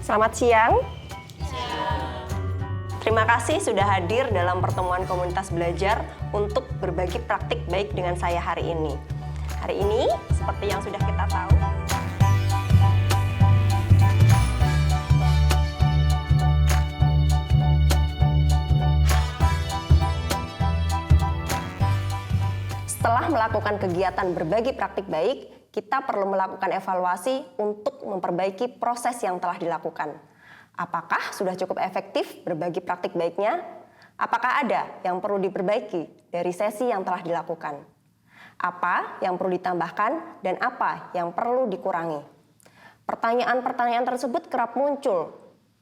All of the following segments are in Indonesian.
Selamat siang. Terima kasih sudah hadir dalam pertemuan komunitas belajar untuk berbagi praktik baik dengan saya hari ini. Hari ini, seperti yang sudah kita tahu, setelah melakukan kegiatan berbagi praktik baik, kita perlu melakukan evaluasi untuk memperbaiki proses yang telah dilakukan. Apakah sudah cukup efektif berbagi praktik baiknya? Apakah ada yang perlu diperbaiki dari sesi yang telah dilakukan? Apa yang perlu ditambahkan dan apa yang perlu dikurangi? Pertanyaan-pertanyaan tersebut kerap muncul.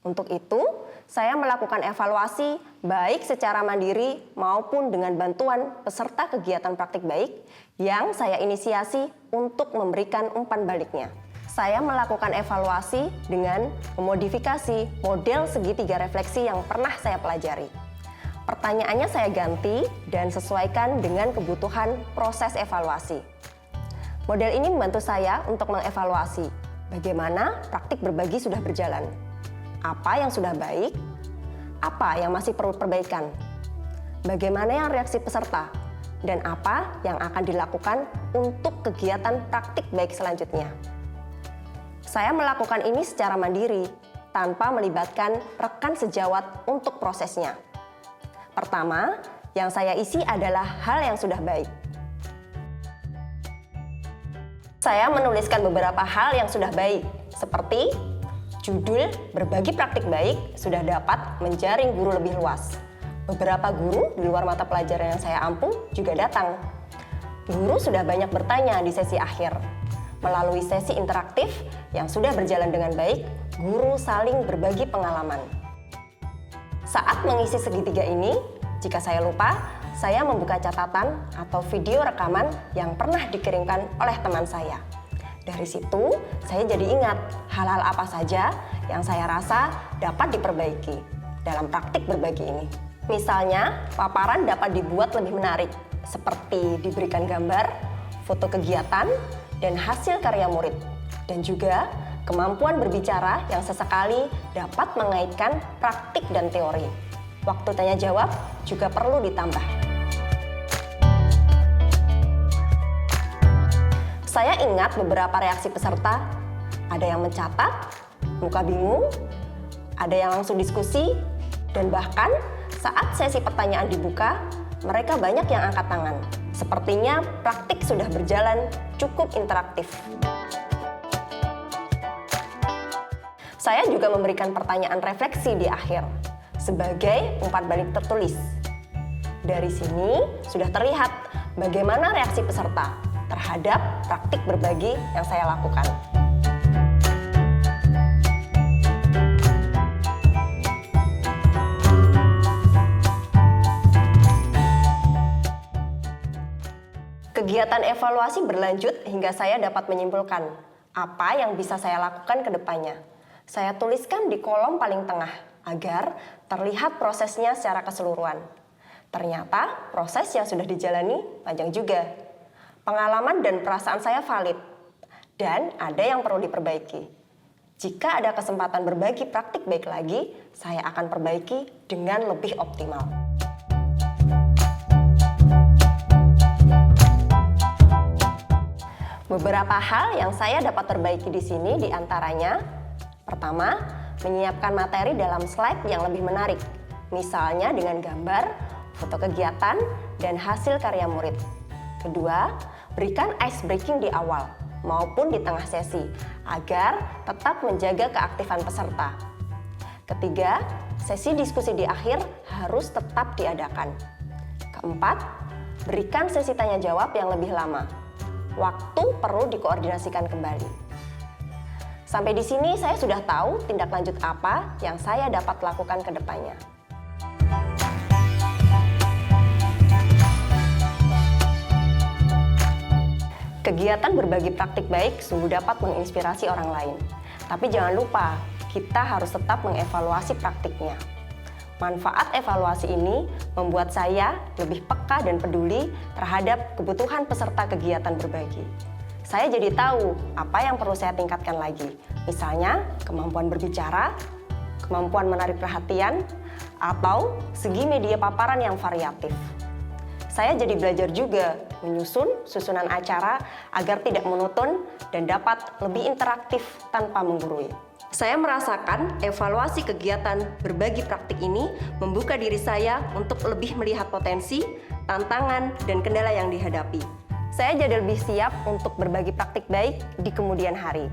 Untuk itu, saya melakukan evaluasi baik secara mandiri maupun dengan bantuan peserta kegiatan praktik baik yang saya inisiasi untuk memberikan umpan baliknya. Saya melakukan evaluasi dengan memodifikasi model segitiga refleksi yang pernah saya pelajari. Pertanyaannya saya ganti dan sesuaikan dengan kebutuhan proses evaluasi. Model ini membantu saya untuk mengevaluasi bagaimana praktik berbagi sudah berjalan, apa yang sudah baik, apa yang masih perlu perbaikan, bagaimana yang reaksi peserta, dan apa yang akan dilakukan untuk kegiatan praktik baik selanjutnya. Saya melakukan ini secara mandiri, tanpa melibatkan rekan sejawat untuk prosesnya. Pertama, yang saya isi adalah hal yang sudah baik. Saya menuliskan beberapa hal yang sudah baik, seperti judul berbagi praktik baik sudah dapat menjaring guru lebih luas. Beberapa guru di luar mata pelajaran yang saya ampu juga datang. Guru sudah banyak bertanya di sesi akhir. Melalui sesi interaktif yang sudah berjalan dengan baik, guru saling berbagi pengalaman. Saat mengisi segitiga ini, jika saya lupa, saya membuka catatan atau video rekaman yang pernah dikirimkan oleh teman saya. Dari situ, saya jadi ingat hal-hal apa saja yang saya rasa dapat diperbaiki dalam praktik berbagi ini. Misalnya, paparan dapat dibuat lebih menarik, seperti diberikan gambar, foto kegiatan, dan hasil karya murid. Dan juga kemampuan berbicara yang sesekali dapat mengaitkan praktik dan teori. Waktu tanya jawab juga perlu ditambah. Saya ingat beberapa reaksi peserta, ada yang mencatat, muka bingung, ada yang langsung diskusi, dan bahkan saat sesi pertanyaan dibuka, mereka banyak yang angkat tangan. Sepertinya praktik sudah berjalan cukup interaktif. Saya juga memberikan pertanyaan refleksi di akhir, sebagai umpan balik tertulis. Dari sini sudah terlihat bagaimana reaksi peserta terhadap praktik berbagi yang saya lakukan. Kegiatan evaluasi berlanjut hingga saya dapat menyimpulkan apa yang bisa saya lakukan ke depannya. Saya tuliskan di kolom paling tengah agar terlihat prosesnya secara keseluruhan. Ternyata proses yang sudah dijalani panjang juga. Pengalaman dan perasaan saya valid, dan ada yang perlu diperbaiki. Jika ada kesempatan berbagi praktik baik lagi, saya akan perbaiki dengan lebih optimal. Beberapa hal yang saya dapat perbaiki di sini diantaranya, pertama, menyiapkan materi dalam slide yang lebih menarik, misalnya dengan gambar, foto kegiatan, dan hasil karya murid. Kedua, berikan ice breaking di awal maupun di tengah sesi agar tetap menjaga keaktifan peserta. Ketiga, sesi diskusi di akhir harus tetap diadakan. Keempat, berikan sesi tanya jawab yang lebih lama. Waktu perlu dikoordinasikan kembali. Sampai di sini saya sudah tahu tindak lanjut apa yang saya dapat lakukan ke depannya. Kegiatan berbagi praktik baik sungguh dapat menginspirasi orang lain. Tapi jangan lupa, kita harus tetap mengevaluasi praktiknya. Manfaat evaluasi ini membuat saya lebih peka dan peduli terhadap kebutuhan peserta kegiatan berbagi. Saya jadi tahu apa yang perlu saya tingkatkan lagi. Misalnya, kemampuan berbicara, kemampuan menarik perhatian, atau segi media paparan yang variatif. Saya jadi belajar juga menyusun susunan acara agar tidak monoton dan dapat lebih interaktif tanpa menggurui. Saya merasakan evaluasi kegiatan berbagi praktik ini membuka diri saya untuk lebih melihat potensi, tantangan, dan kendala yang dihadapi. Saya jadi lebih siap untuk berbagi praktik baik di kemudian hari.